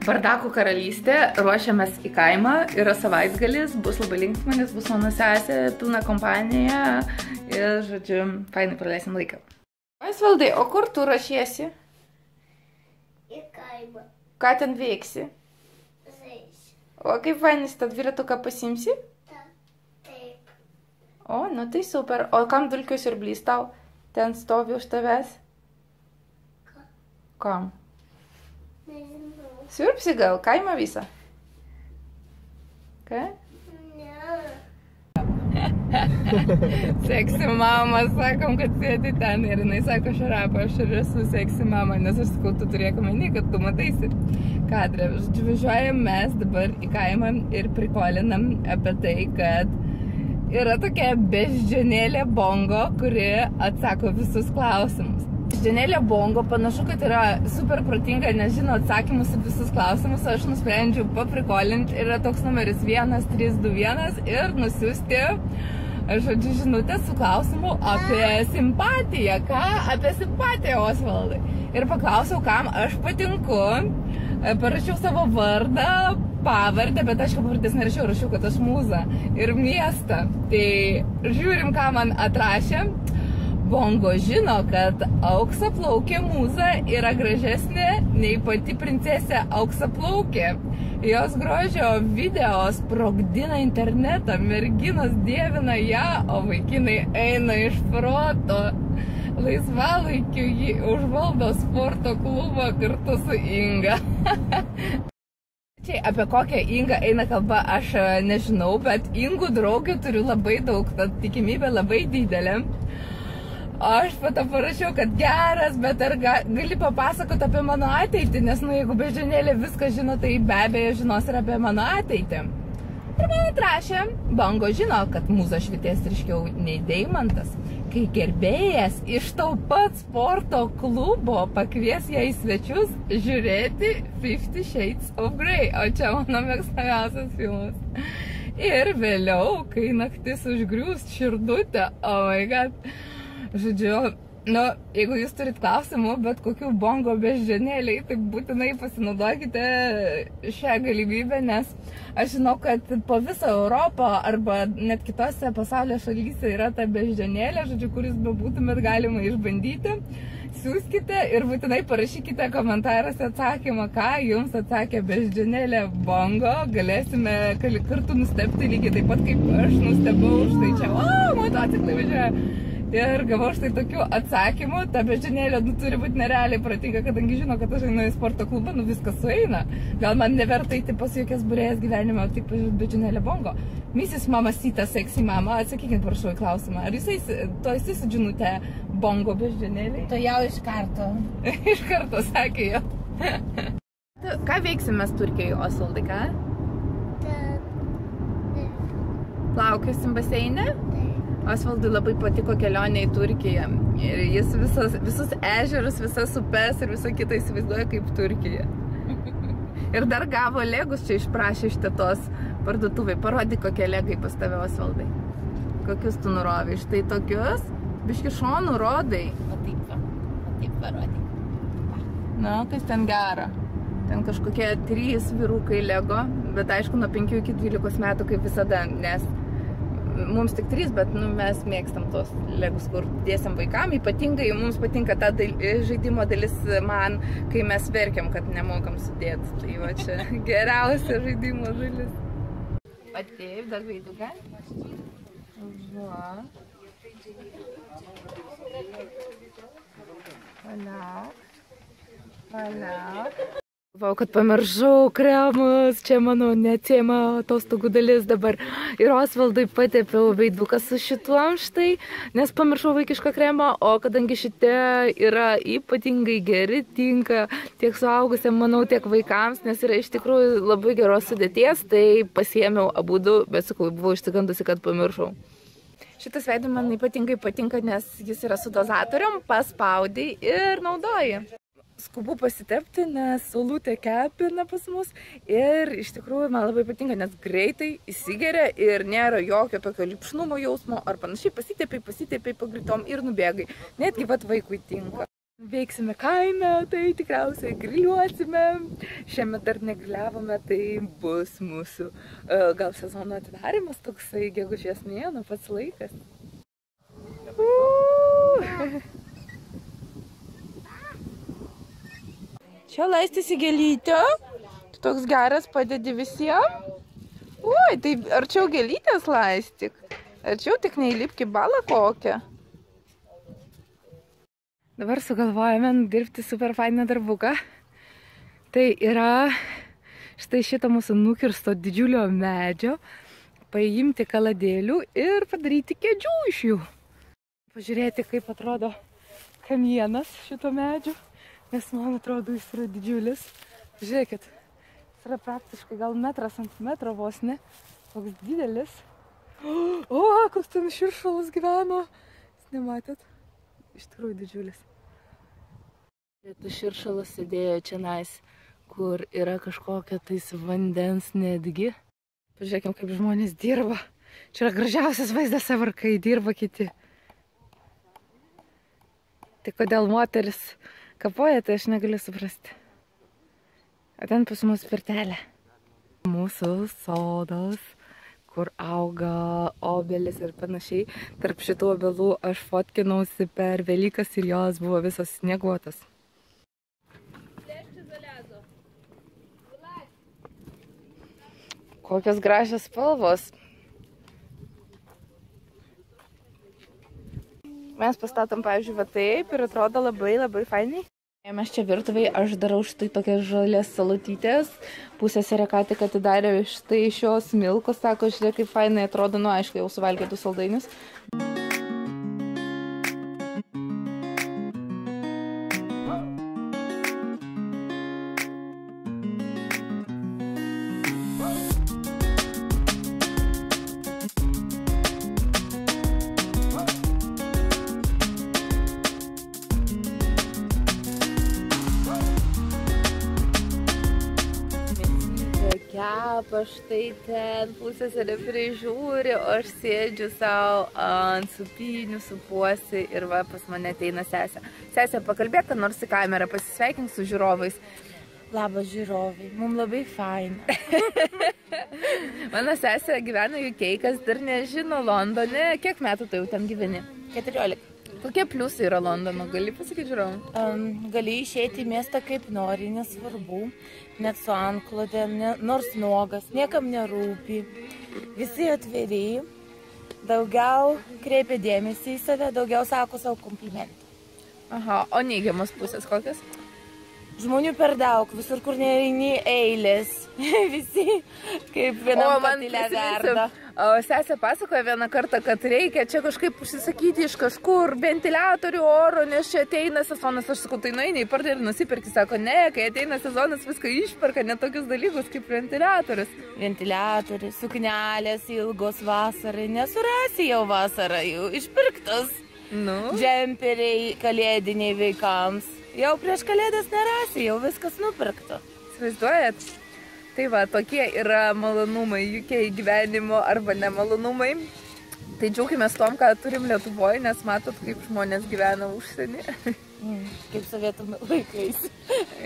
Bardakų karalystė, ruošiamės į kaimą, yra savaitgalis, bus labai linksma, nes bus mano sesė, pilna kompanija ir, žodžiu, fainai praleisim laiką. Osvaldai, o kur tu rašiesi? Į kaimą. Ką ten veiksi? Žaisiu. O kaip fainai, tą dviratuką pasimsi? Taip. O, nu tai super. O kam dulkių siurblys tau? Ten stovi už tavęs? Kam? Nežinau. Svirpsi gal, kaimą visą? Ką? Ne. Seksi mama, sakom, kad sėdi ten ir jinai sako, Šarapa, aš ir esu seksi mama, nes aš sakau, tu turėk omeny, kad tu mataisi kadrą. Važiuojam mes dabar į kaimą ir prikolinam apie tai, kad yra tokia beždžionėlė Bongo, kuri atsako visus klausimus. Beždžionėlė Bongo panašu, kad yra super protinga, nes žino atsakymus į visus klausimus. Aš nusprendžiau paprikolinti, yra toks numeris 1321 ir nusiųsti, žodžiu, žinutę su klausimu apie simpatiją. Ką? Apie simpatiją, Osvaldai. Ir paklausiau, kam aš patinku. Parašiau savo vardą, pavardę, bet aš pavardės nerašiau, rašiau, kad aš mūza ir miestą. Tai žiūrim, ką man atrašė. Bongo žino, kad auksaplaukė mūza yra gražesnė nei pati princesė auksaplaukė. Jos grožio video sprogdina internetą, merginos dievina ją, o vaikinai eina iš proto. Laisvalaikiu jį užvaldo sporto klubą kartu su Inga. Čia apie kokią Ingą eina kalba, aš nežinau, bet Ingų draugių turiu labai daug, tad tikimybė labai didelė. Aš pato parašiau, kad geras, bet ar gali papasakoti apie mano ateitį, nes, nu, jeigu beždžionėlė viską žino, tai be abejo žinos ir apie mano ateitį. Ir man atrašė, Bongo žino, kad mūza švitės ryškiau nei deimantas, kai gerbėjas iš tau pat sporto klubo pakvies ją į svečius žiūrėti 50 Shades of Grey, o čia mano mėgstamiausias filmas. Ir vėliau, kai naktis užgriūs širdutę, oh my god. Žodžiu, nu, jeigu jūs turit klausimų, bet kokių Bongo beždžionėliai, tai būtinai pasinaudokite šią galimybę, nes aš žinau, kad po visą Europą arba net kitose pasaulio šalyse yra ta beždžionėlė, žodžiu, kuris bebūtumėt galima išbandyti. Siųskite ir būtinai parašykite komentaruose atsakymą, ką jums atsakė beždžionėlė Bongo. Galėsime kartu nustebti lygiai taip pat, kaip aš nustebau štai čia. O, motociklai važiuoja. Ir gavau štai tokių atsakymų, ta beždžionėlė turi būti nerealiai protinga, kadangi žino, kad aš einu į sporto klubą, nu viskas sueina. Gal man neverta eiti pas jokias būrėjas gyvenime, o tik beždžionėlė Bongo. Mrs. Mamacita, seksi mama, atsakykit prašau į klausimą. Ar jūs eisit žinutę Bongo beždžionėliai? To jau iš karto. Iš karto, sakė jo. Ką veiksim mes Turkijoje, Osvaldai, ką? Plaukiosim baseine? Osvaldui labai patiko kelionė į Turkiją ir jis visus ežerus, visas upes ir visą kitą įsivaizduoja kaip Turkija. Ir dar gavo legus čia išprašė iš tetos parduotuvai. Parodyk, kokie legai pas tave, Osvaldai. Kokius tu nurovai? Štai tokius, biški šonų rodai. O taip parodyk. Na, kas ten gera. Ten kažkokie 3 vyrukai lego, bet aišku, nuo 5 iki 12 metų kaip visada, nes mums tik 3, bet nu, mes mėgstam tos legus, kur dėsim vaikam. Ypatingai mums patinka ta žaidimo dalis man, kai mes verkiam, kad nemokam sudėti. Tai va čia geriausia žaidimo dalis. O taip, dar veiduką. Va. Palauk. Galvau, kad pamiršau kremus, čia mano neatsiejama atostogų dalis dabar. Ir Osvaldui patepiau veiduką su šituom štai, nes pamiršau vaikišką kremą, o kadangi šitie yra ypatingai geri, tinka tiek suaugusiam, manau, tiek vaikams, nes yra iš tikrųjų labai geros sudėties, tai pasiėmiau abudu, bet sakau, buvau išsigandusi, kad pamiršau. Šitas veidas man ypatingai patinka, nes jis yra su dozatorium, paspaudai ir naudoji. Skubu pasitepti, nes saulutė kepina pas mus ir iš tikrųjų man labai patinka, nes greitai įsigeria ir nėra jokio tokio lipšnumo jausmo ar panašiai, pasitepiai pagreitom ir nubėgai. Netgi vat vaikui tinka. Veiksime kaime, tai tikriausiai griliuosime. Šiemet dar negriliavome, tai bus mūsų gal sezono atidarimas toksai gegužės mėnuo, pats laikas. Čia laistis į gėlytę. Toks geras, padedi visiems. Ui, tai arčiau gėlytės laistyk. Arčiau tik neįlipk į balą kokią. Dabar sugalvojame dirbti super fainą darbuką. Tai yra štai šito mūsų nukirsto didžiulio medžio, paimti kaladėlių ir padaryti kėdžių iš jų. Pažiūrėti, kaip atrodo kamienas šito medžio, nes man atrodo jis yra didžiulis. Žiūrėkit, jis yra praktiškai gal metras ant metro vos ne, toks didelis. O, koks ten širšalas gyveno, jūs nematėt? Iš tikrųjų didžiulis. Tas širšalas sėdėjo čianais, kur yra kažkokia tais vandens netgi. Pažiūrėkim, kaip žmonės dirba. Čia yra gražiausias vaizdas ever, kai dirba kiti. Tai kodėl moteris kapoja, tai aš negaliu suprasti. O ten pas mus pirtelė. Mūsų sodas, kur auga obelis ir panašiai. Tarp šitų obelų aš fotkinausi per Velykas ir jos buvo visos snieguotos. Kokios gražios spalvos. Mes pastatom, pavyzdžiui, va taip ir atrodo labai fainai. Mes čia virtuviai, aš darau štai tokias žalės salutytės. Pusseserė ką tik atidarė štai šios milkos, sako, žiūrėk, kaip fainai atrodo, nu aišku, jau suvalgė 2 saldainius. Kepa štai ten, pusseserė prižiūri, o aš sėdžiu savo ant supynių, supuosi ir va pas mane ateina sesė. Sesė, pakalbėk, nors į kamerą, pasisveikink su žiūrovais. Labas žiūrovai, mums labai faina. Mano sesė gyvena UK, kas dar nežino Londone. Kiek metų tu jau ten gyveni? 14. Kokie pliusai yra Londono, gali pasakyti žiūrovom? Gali išeiti į miestą kaip nori, nesvarbu, net su antklodėm, nors nuogas, niekam nerūpi. Visi atviri, daugiau kreipia dėmesį į save, daugiau sako savo komplimentą. Aha, o neigiamas pusės kokias? Žmonių per daug, visur kur nereini eilės, visi kaip vienam katilę verda. Sesė pasakoja vieną kartą, kad reikia čia kažkaip užsisakyti iš kažkur ventiliatorių oro, nes čia ateina sezonas. Aš sakau, tai nueini į pardą ir nusipirki. Sako, ne, kai ateina sezonas, viską išperka, net tokius dalykus kaip ventiliatorius. Ventiliatorius, suknelės ilgos vasarai, nesurasi jau vasarą, jau išpirktos. Nu. Džemperiai kalėdiniai vaikams. Jau prieš kalėdas nerasi, jau viskas nupirkta. Įsivaizduojat? Tai va, tokie yra malonumai UK gyvenimo arba nemalonumai. Tai džiaukimės tom, ką turim Lietuvoje, nes matot, kaip žmonės gyvena užsienį. Kaip sovietų laikais.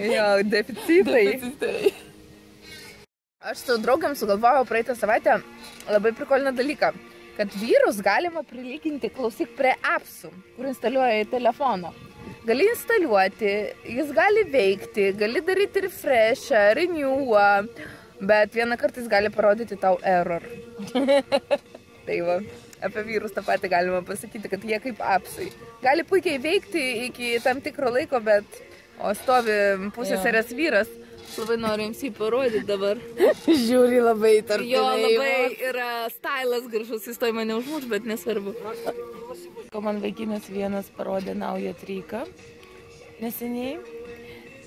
Jo, deficitai. Aš su draugiam sugalvojau praeitą savaitę labai prikoliną dalyką, kad vyrus galima prilyginti, klausyk, prie appsų, kur instaliuoja į telefoną. Gali instaliuoti, jis gali veikti, gali daryti refreshą, renewą, bet vieną kartą jis gali parodyti tau error. Tai va, apie vyrus tą patį galima pasakyti, kad jie kaip appsai. Gali puikiai veikti iki tam tikro laiko, bet stovi pusseserės vyras. Labai noriu jums jį parodyti dabar. Žiūri labai tarpinai. Jo, labai yra stylas gražus, jis toj mane užmuš, bet nesvarbu. Man vaikinas vienas parodė naują triką neseniai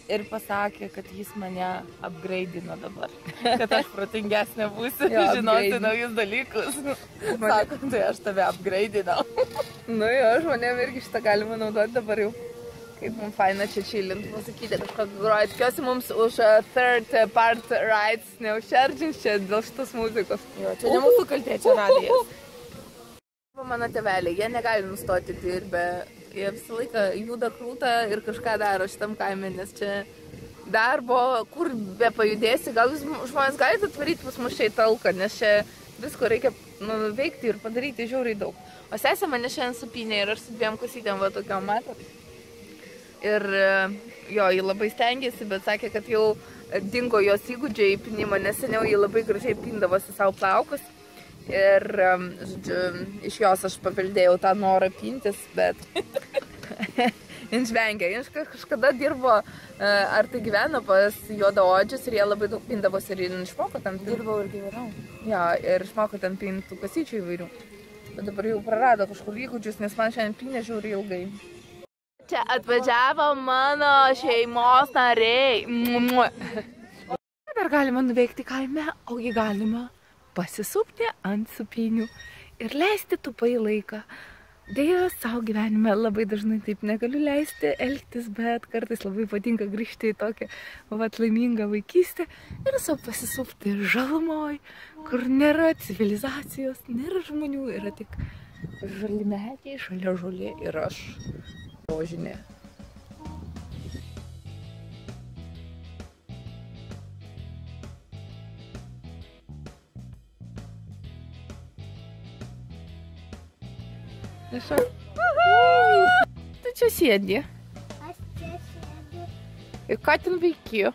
ir pasakė, kad jis mane upgradeino dabar. Kad aš protingesnė būsiu, žinoti naujus dalykus. Sako, tai aš tave upgradeinau. Nu jo, žmonėm irgi šitą galima naudoti dabar jau. Kaip mums faina čia chillint, pasakyti kažkokį groja. Tikiuosi mums už third part rights neužšerdžins čia dėl šitos muzikos. Jo, čia ne mūsų kaltė, čia radijas. Mano tėveliai, jie negali nustoti dirbę, jie visą laiką juda krūtą ir kažką daro šitam kaime, nes čia darbo, kur be pajudėsi, gal jūs žmonės galite atvaryti pas mus čia į talką, nes čia visko reikia nuveikti ir padaryti žiauriai daug. O sesė mane šiandien supynė ir aš su dviem kasytėm va tokiom matot. Ir jo, ji labai stengiasi, bet sakė, kad jau dingo jos įgūdžiai pynimo, nes seniau ji labai gražiai pindavosi savo plaukus. Ir, žodžiu, iš jos aš paveldėjau tą norą pintis, bet jin žvengia. Jin kažkada dirbo, ar tai gyveno pas juodaodžius ir jie labai daug pindavosi ir jin išmoko ten pinti. Dirbau ir gyvenau. Ja, ir išmoko ten pintų kasyčių įvairių. Bet dabar jau prarado kažkur įgūdžius, nes man šiandien pinė žiauriai ilgai. Čia atvažiavo mano šeimos nariai. Dar galima nuveikti kaime, augi galima pasisupti ant supinių ir leisti tupai laiką. Deja, savo gyvenime labai dažnai taip negaliu leisti elgtis, bet kartais labai patinka grįžti į tokią laimingą vaikystę ir savo pasisupti žalumoj, kur nėra civilizacijos, nėra žmonių, yra tik žali medžiai, žalia žolė ir aš rožinė. Tu čia sėdi. Aš čia sėdu. Ir ką ten veiki?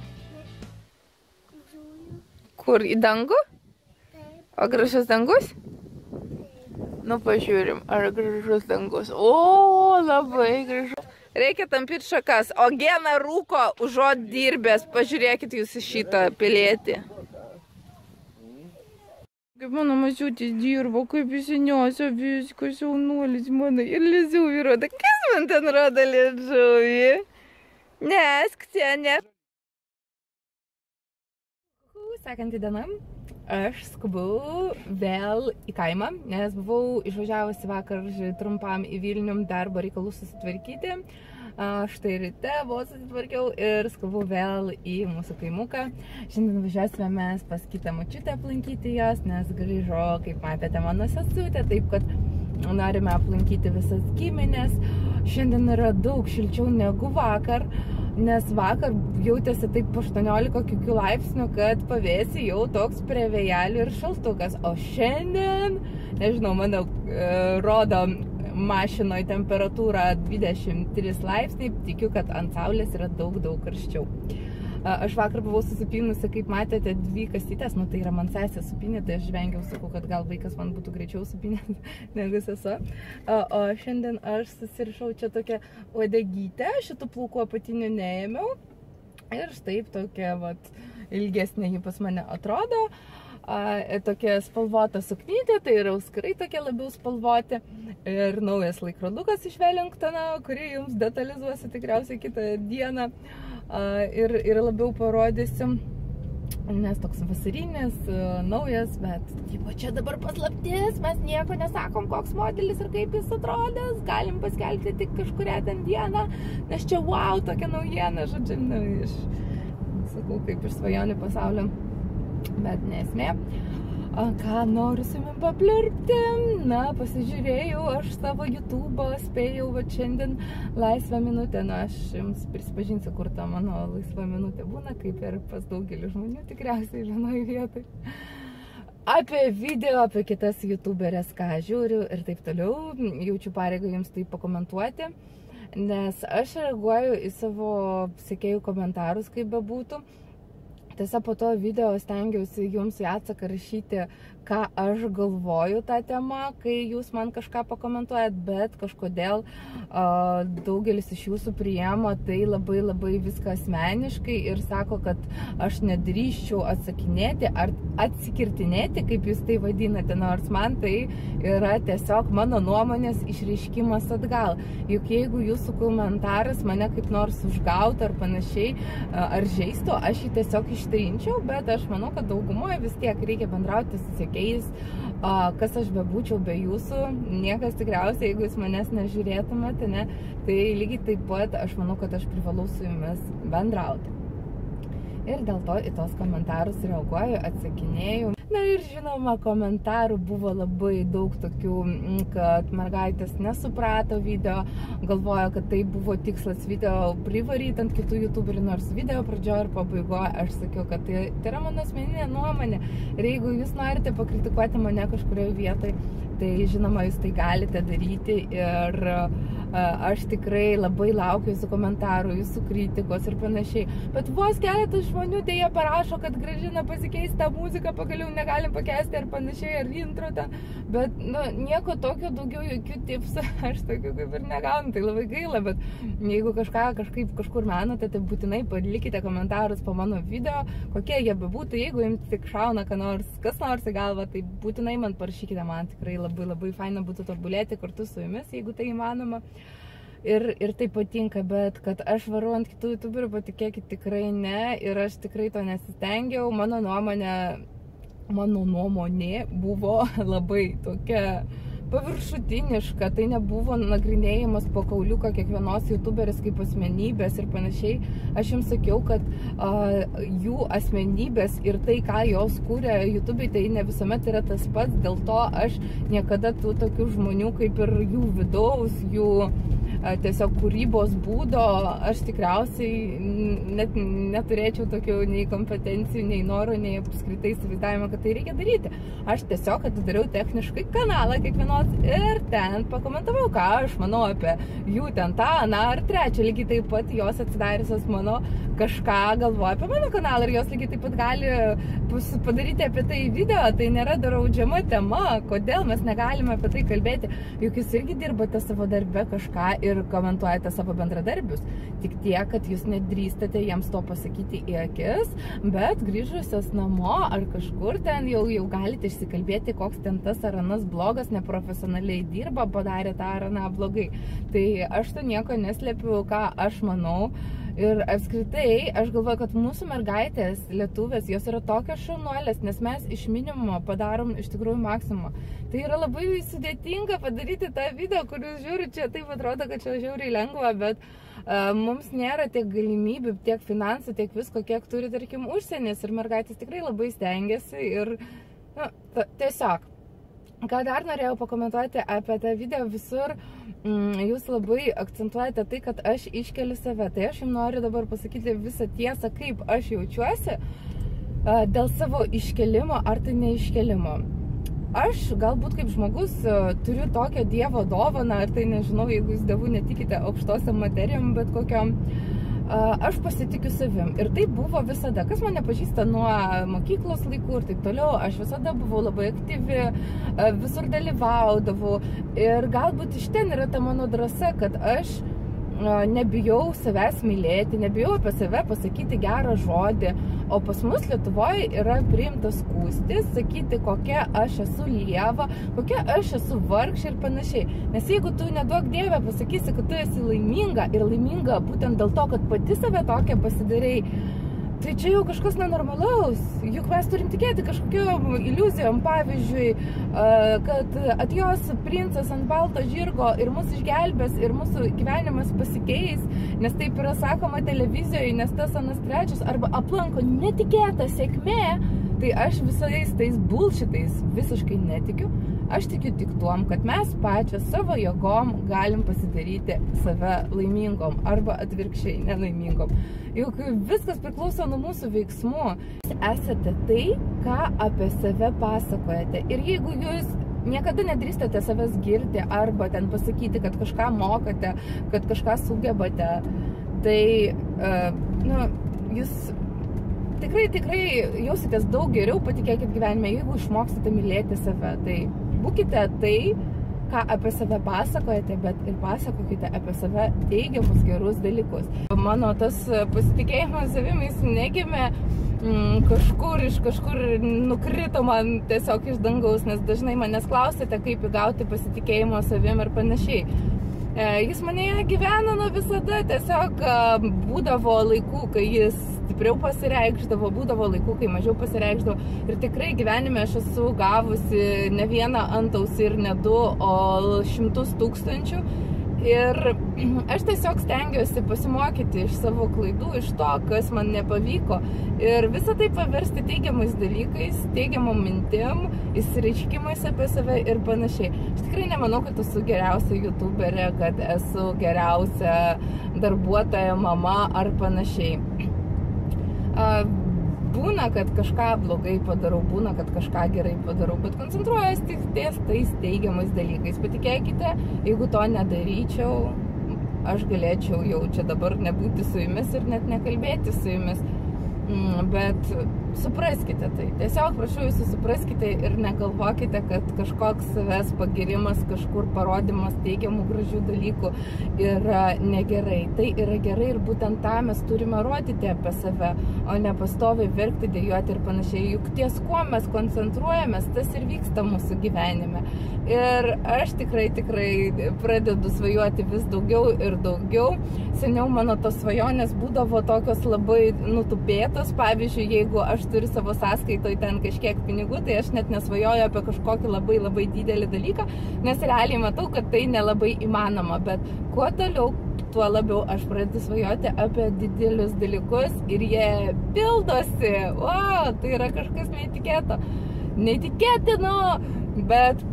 Žiūriu. Kur, į dangų? Taip. O gražus dangus? Nu, pažiūrim, ar gražus dangus. O, labai gražus. Reikia tampyti šakas. O Gena rūko užuot dirbęs. Pažiūrėkit jūs į šitą pilietį. Kaip mano mažiutis dirbo, kaip įsiniosio viskas, jaunuolis mano. Ir liežuvį rodo. Kas man ten rodo liežuvį? Nes, Ksenė. Sekantį dieną aš skubu vėl į kaimą, nes buvau išvažiavusi vakar trumpam į Vilnių darbo reikalų susitvarkyti. Štai ryte vos susitvarkiau ir skubu vėl į mūsų kaimuką. Šiandien važiuosime mes pas kitą močiutę aplankyti jos, nes grįžo, kaip matėte, mano sesutė, taip kad norime aplankyti visas giminės. Šiandien yra daug šilčiau negu vakar, nes vakar jautėsi taip 18 laipsnių, kad pavėsi jau toks prie vėjelių ir šaltukas. O šiandien, nežinau, mano rodo mašinoje temperatūra 23 laipsniai, tikiu, kad ant saulės yra daug karščiau. Aš vakar buvau susipynusi, kaip matėte, 2 kasytės, nu tai yra man sesė supynė, tai aš vengiau, sakau, kad gal vaikas man būtų greičiau supynė negu sesuo. O šiandien aš susirišau čia tokią uodegytę, šitų plaukų apatinių neėmiau ir štai tokia vat ilgesnė ji pas mane atrodo. Tokia spalvota suknytė, tai yra auskarai tokie labiau spalvoti ir naujas laikrodukas iš Wellingtono, kurį jums detalizuosiu tikriausiai kitą dieną ir labiau parodysiu, nes toks vasarinis, naujas, bet tipo, čia dabar paslaptis, mes nieko nesakom, koks modelis ir kaip jis atrodys, galim paskelbti tik kažkurią ten dieną, nes čia wow, tokia naujiena, žodžiu, sakau, kaip iš svajonių pasaulio. Bet nesmė. Ką noriu su jumi papliurpti? Na, pasižiūrėjau aš savo YouTube'o, spėjau, va šiandien laisvą minutę. Na, aš jums prisipažinsiu, kur ta mano laisva minutė būna, kaip ir pas daugelį žmonių, tikriausiai vienoje vietoje. Apie video, apie kitas YouTuberės, ką žiūriu ir taip toliau. Jaučiu pareigą jums tai pakomentuoti, nes aš reaguoju į savo sekėjų komentarus, kaip bebūtų. Tiesa, po to video stengiausi jums į atsaką rašyti, ką aš galvoju tą temą, kai jūs man kažką pakomentuojat, bet kažkodėl daugelis iš jūsų priima tai labai viską asmeniškai ir sako, kad aš nedrįsčiau atsakinėti ar atsikirtinėti, kaip jūs tai vadinate, nors man tai yra tiesiog mano nuomonės išreiškimas atgal. Juk jeigu jūsų komentaras mane kaip nors užgautų ar panašiai, ar žeistų, aš jį tiesiog ištrinčiau, bet aš manau, kad daugumoje vis tiek reikia bendrauti su sekėjais, kas aš bebūčiau be jūsų, niekas tikriausiai, jeigu jūs manęs nežiūrėtumėte, ne, tai lygiai taip pat aš manau, kad aš privalau su jumis bendrauti. Ir dėl to į tos komentarus reaguoju, atsakinėju. Na ir žinoma, komentarų buvo labai daug tokių, kad mergaitės nesuprato video, galvojo, kad tai buvo tikslas video privaryti ant kitų youtuberių, nors video pradžioje ir pabaigoje aš sakiau, kad tai yra mano asmeninė nuomonė. Ir jeigu jūs norite pakritikuoti mane kažkurioje vietoje, tai žinoma, jūs tai galite daryti ir aš tikrai labai laukiu jūsų komentarų, jūsų kritikos ir panašiai. Bet vos keletas žmonių dėja parašo, kad Gražina pasikeis tą muziką, pagaliau negalim pakęsti ar panašiai, ar intro ten. Bet nieko tokio daugiau, jokių tipsų aš tokių kaip ir negaunu, tai labai gaila, bet jeigu kažkur manote, tai būtinai palikite komentarus po mano video, kokie jie bebūtų, jeigu jums tik šauna kas nors į galvą, tai būtinai man parašykite, man tikrai labai faina būtų tobulėti kartu su jumis, jeigu tai įmanoma. Ir tai patinka, bet kad aš varu ant kitų youtuberių, patikėkit, tikrai ne, ir aš tikrai to nesistengiau. Mano nuomonė buvo labai tokia paviršutiniška, tai nebuvo nagrinėjimas po kauliuką kiekvienos youtuberis kaip asmenybės ir panašiai. Aš jums sakiau, kad jų asmenybės ir tai, ką jos kūrė YouTube'ai, tai ne visuomet yra tas pats, dėl to aš niekada tų tokių žmonių kaip ir jų vidaus, jų tiesiog kūrybos būdo, aš tikriausiai net neturėčiau tokių nei kompetencijų, nei norų, nei apskritai įsivaizdavimo, kad tai reikia daryti. Aš tiesiog atidariau techniškai kanalą kiekvienos ir ten pakomentavau, ką aš manau apie jų ten tą, ar trečią. Lygiai taip pat jos atsidariusios mano kažką galvoja apie mano kanalą ir jos lygiai taip pat gali padaryti apie tai video. Tai nėra draudžiama tema, kodėl mes negalime apie tai kalbėti, juk jūs irgi dirbate savo darbe kažką ir komentuojate savo bendradarbius. Tik tiek, kad jūs nedrįstate jiems to pasakyti į akis, bet grįžusios namo ar kažkur ten jau galite išsikalbėti, koks ten tas ar anas blogas, neprofesionaliai dirba, padarė tą ar aną blogai. Tai aš to nieko neslėpiu, ką aš manau. Ir apskritai, aš galvoju, kad mūsų mergaitės, lietuvės, jos yra tokios šaunuolės, nes mes iš minimumo padarom iš tikrųjų maksimumą. Tai yra labai sudėtinga padaryti tą video, kur jūs žiūri, čia taip atrodo, kad čia žiauriai lengva, bet mums nėra tiek galimybių, tiek finansų, tiek visko, kiek turi, tarkim, užsienis. Ir mergaitės tikrai labai stengiasi ir tiesiog. Ką dar norėjau pakomentuoti apie tą video visur, jūs labai akcentuojate tai, kad aš iškeliu save. Tai aš jums noriu dabar pasakyti visą tiesą, kaip aš jaučiuosi dėl savo iškelimo ar tai neiškelimo. Aš galbūt kaip žmogus turiu tokią Dievo dovaną, ar tai nežinau, jeigu jūs dievų netikite aukštosiom materijom, bet kokiom. Aš pasitikiu savim ir tai buvo visada, kas mane pažįsta nuo mokyklos laikų ir taip toliau, aš visada buvau labai aktyvi, visur dalyvaudavau ir galbūt iš ten yra ta mano drąsa, kad aš nebijau savęs mylėti, nebijau apie save pasakyti gerą žodį, o pas mus Lietuvoje yra priimtas skųstis, sakyti, kokia aš esu lieva, kokia aš esu vargšė ir panašiai. Nes jeigu tu neduok Dieve pasakysi, kad tu esi laiminga ir laiminga būtent dėl to, kad pati save tokią pasidarei, tai čia jau kažkas nenormalaus. Juk mes turim tikėti kažkokiom iliuzijom, pavyzdžiui, kad atjos princas ant balto žirgo ir mus išgelbės ir mūsų gyvenimas pasikeis, nes taip yra sakoma televizijoje, nes tas anas trečias, arba aplanko netikėta sėkmė, tai aš visais tais bullshitais visiškai netikiu. Aš tikiu tik tuom, kad mes pačios savo jėgom galim pasidaryti save laimingom arba atvirkščiai nelaimingom. Juk viskas priklauso nuo mūsų veiksmų. Esate tai, ką apie save pasakojate. Ir jeigu jūs niekada nedrįstate savęs girti arba ten pasakyti, kad kažką mokate, kad kažką sugebate, tai jūs tikrai jausitės daug geriau, patikėkit gyvenime, jeigu išmoksite mylėti save. Tai būkite tai, ką apie save pasakojate, bet ir pasakokite apie save teigiamus gerus dalykus. Mano tas pasitikėjimas savimi, jis negimė kažkur nukrito man tiesiog iš dangaus, nes dažnai manęs klausėte, kaip įgauti pasitikėjimo savim ir panašiai. Jis manėje gyveno nuo visada, tiesiog būdavo laikų, kai jis stipriau pasireikšdavo, būdavo laikų, kai mažiau pasireikšdavo. Ir tikrai gyvenime aš esu gavusi ne vieną antausį ir ne du, o 100 000. Ir aš tiesiog stengiuosi pasimokyti iš savo klaidų, iš to, kas man nepavyko. Ir visą tai paversti teigiamais dalykais, teigiamom mintim, įsireiškimais apie save ir panašiai. Aš tikrai nemanau, kad esu geriausia youtuberė, kad esu geriausia darbuotoja, mama ar panašiai. Būna, kad kažką blogai padarau, būna, kad kažką gerai padarau, bet koncentruojas tik ties tais teigiamais dalykais. Patikėkite, jeigu to nedaryčiau, aš galėčiau jau čia dabar nebūti su jumis ir net nekalbėti su jumis. Bet supraskite tai. Tiesiog prašau jūsų supraskite ir negalvokite, kad kažkoks savęs pagirimas, kažkur parodimas teigiamų gražių dalykų yra negerai. Tai yra gerai ir būtent tą mes turime rodyti apie save, o ne pastoviai verkti, dejuoti ir panašiai. Juk ties kuo mes koncentruojamės, tas ir vyksta mūsų gyvenime. Ir aš tikrai pradedu svajoti vis daugiau ir daugiau. Seniau mano tos svajonės būdavo tokios labai nutupėtos. Pavyzdžiui, jeigu aš turiu savo sąskaitoj ten kažkiek pinigų, tai aš net nesvajoju apie kažkokį labai didelį dalyką, nes realiai matau, kad tai nelabai įmanoma. Bet kuo toliau, tuo labiau aš pradedu svajoti apie didelius dalykus ir jie pildosi. Wow, tai yra kažkas neįtikėtino, bet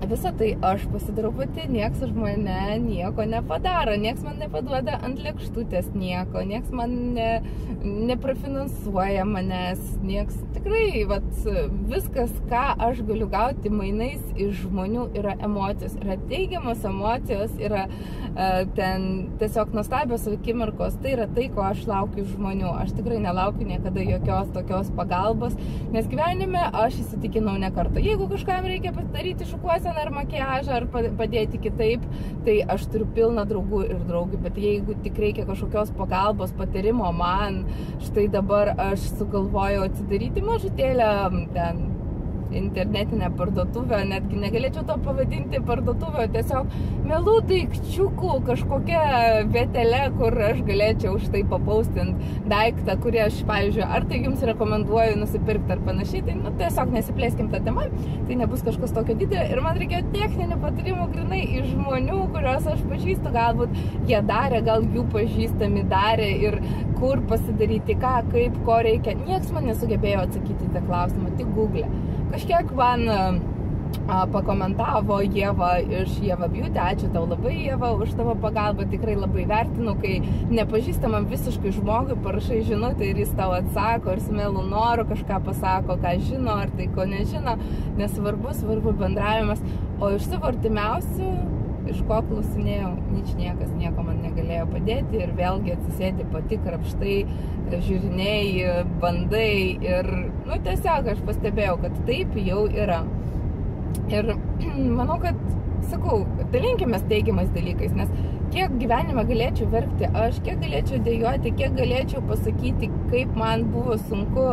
visą tai aš pasidarau pati, nieks už mane nieko nepadaro, nieks man nepaduoda ant lėkštutės nieko, nieks man neprafinansuoja manęs, nieks tikrai, viskas, ką aš galiu gauti mainais iš žmonių, yra emocijos, yra teigiamos emocijos, yra ten tiesiog nuostabios akimirkos, tai yra tai, ko aš laukiu iš žmonių. Aš tikrai nelaukiu niekada jokios tokios pagalbos, nes gyvenime aš įsitikinau ne kartą. Jeigu kažkam reikia padaryti šukuoseną ar makiažą, ar padėti kitaip, tai aš turiu pilną draugų ir draugių, bet jeigu tik reikia kažkokios pagalbos, patarimo man, štai dabar aš sugalvojau atsidaryti mažutėlę ten internetinę parduotuvę, netgi negalėčiau to pavadinti parduotuvę, tiesiog mielų daikčiukų kažkokia vietelė, kur aš galėčiau štai papaustinti daiktą, kurį aš, pavyzdžiui, ar tai jums rekomenduoju nusipirkti ar panašiai, tai tiesiog nesiplėskim tą temą, tai nebus kažkas tokio didelio ir man reikėjo techninių patarimų grinai iš žmonių, kuriuos aš pažįstu, galbūt jie darė, gal jų pažįstami darė ir kur pasidaryti, ką, kaip, ko reikia. Nieks man nesugebėjo atsakyti tą klausimą, tik Google. Kažkiek man pakomentavo Ieva iš Ieva Beauty, ačiū tau labai, Ieva, už tavo pagalbą, tikrai labai vertinu, kai nepažįstamam visiškai žmogui parašai žinutę ir jis tau atsako ir su mielu noru kažką pasako, ką žino, ar tai ko nežino, nesvarbu bendravimas, o iš savo artimiausių, iš ko klausinėjau, niekas nieko man negalėjo padėti ir vėlgi atsisėdi pati krapštai, žiūrinėjai, bandai ir, tiesiog aš pastebėjau, kad taip jau yra. Ir manau, kad, sakau, dalinkimės teigiamais dalykais, nes kiek gyvenime galėčiau verkti aš, kiek galėčiau dejuoti, kiek galėčiau pasakyti, kaip man buvo sunku,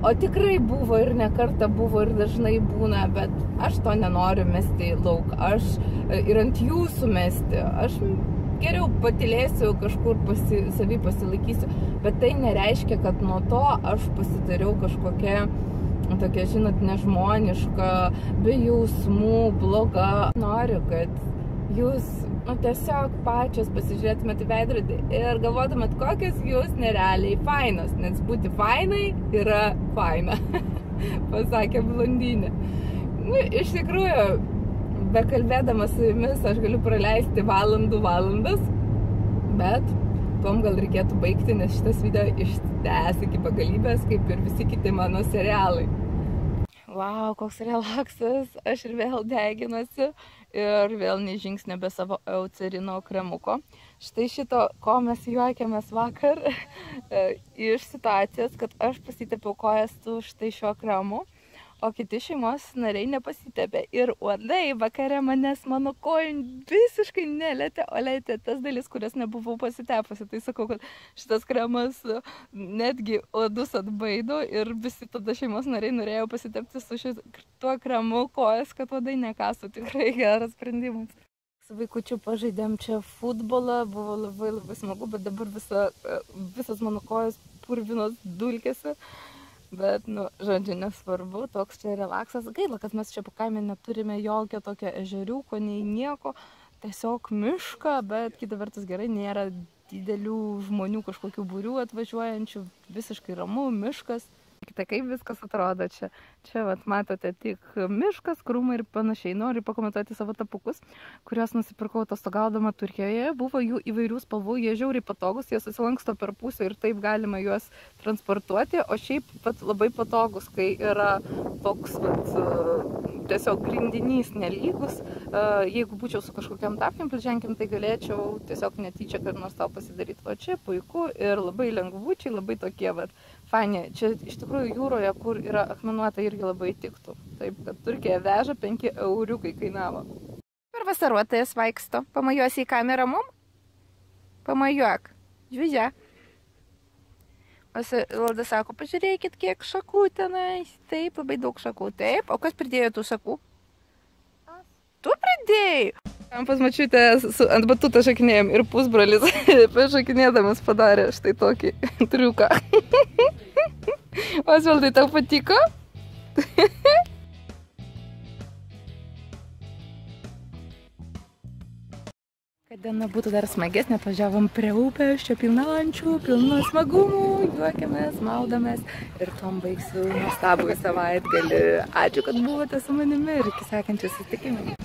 o tikrai buvo ir ne kartą buvo ir dažnai būna, bet aš to nenoriu mesti lauk, aš ir ant jūsų mesti, aš geriau patylėsiu, kažkur savy pasilaikysiu, bet tai nereiškia, kad nuo to aš pasidariau kažkokia tokia, žinot, nežmoniška, be jausmų, bloga. Noriu, kad jūs tiesiog pačios pasižiūrėtumėte į veidrodį ir galvotumėt, kokios jūs nerealiai fainos, nes būti fainai yra faina, pasakė blondinė. Iš tikrųjų, bekalbėdama su jumis aš galiu praleisti valandas, bet tuom gal reikėtų baigti, nes šitas video išsitęs iki begalybės, kaip ir visi kiti mano serialai. Wow, koks relaksas, aš ir vėl deginuosi ir vėl nei žingsnio be savo eucerino kremuko. Štai šito, ko mes juokėmės vakar iš situacijos, kad aš pasitepiau kojas su štai šiuo kremu, o kiti šeimos nariai nepasitepė. Ir uodai vakare manęs mano kojų visiškai nelėtė, o lėtė tas dalis, kurias nebuvau pasitepusi. Tai sakau, kad šitas kremas netgi uodus atbaido ir visi tada šeimos nariai norėjo pasitepti su šituo kremu kojas, kad uodai nekastų. Tikrai geras sprendimas. Su vaikučiu pažaidėm čia futbolą, buvo labai smagu, bet dabar visas mano kojas purvinos dulkėsi. Bet, žodžiu, nesvarbu, toks čia relaksas. Gaila, kad mes čia po kaime neturime jokio tokio ežeriuko, nei nieko. tiesiog mišką, bet kita vertus gerai, nėra didelių žmonių kažkokių būrių atvažiuojančių, visiškai ramu, miškas. Tai kaip viskas atrodo čia. Čia vat, matote tik miškas, krūmai ir panašiai. Noriu pakomentuoti savo tapukus, kuriuos nusipirkau atostogaudama Turkijoje. Buvo jų įvairių spalvų, jie žiauriai patogus, jie susilanksto per pusę ir taip galima juos transportuoti. O šiaip pat labai patogus, kai yra toks tiesiog grindinys nelygus. Jeigu būčiau su kažkokiam tapkim pliženkim, tai galėčiau tiesiog netyčia kad nors tau pasidaryti. O čia puiku ir labai lengvučiai, labai tokie fani. Čia iš tikrųjų jūroje, kur yra akmenuota, irgi labai tiktų. Taip, kad Turkija veža 5 euriukai kainavo. Per vasaruotojas vaiksto. Pamajuosi į kamerą mum? Pamajuok. Žvidžia. O Lada sako, pažiūrėkit, kiek šakų tenais. Taip, labai daug šakų. Taip, o kas pridėjo tų šakų? Tu pridėjai? Pas mačiute ant batuto šakinėjom ir pusbrolis šakinėdamas padarė štai tokį triuką. Osvaldai, tau patiko? Kad diena būtų dar smagesnė, atvažiavom prie upės, čia pilna ančių, pilna smagumų, juokiamės, maudamės ir tom baigsiu nuostabų savaitgalį. Ačiū, kad buvote su manimi ir iki sekančių susitikimų.